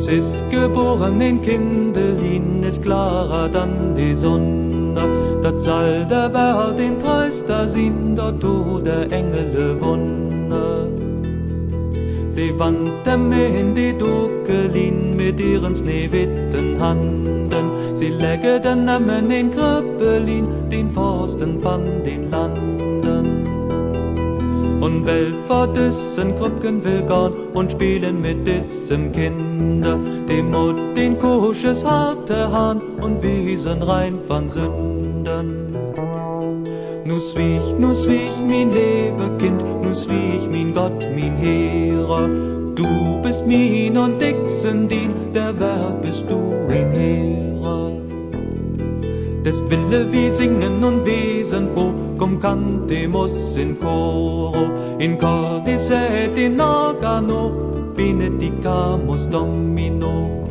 Es ist geboren in Kindelin, ist klarer dann die Sonne. Dat soll der Welt den Tröster sein, dort der Engel Wunder. Sie wandte mir in die Duckelin mit ihren schneewitten Handen. Sie legge den Namen in Kröppelin, den Forsten von den Landen. Und will vor diesen Krüppchen will gehen und spielen mit diesem Kinder. Dem Mut den Kusches harte Hahn und wiesen rein von Sünden. Nu schwieg, mein Lebekind, nu schwieg, mein Gott, mein Heere. Du bist mein und ich sind din, der Welt bist du ein Heere. Des Wille wir singen und wesen froh, cum cantemus in coro, in cordis et in organo, benedicamus Domino.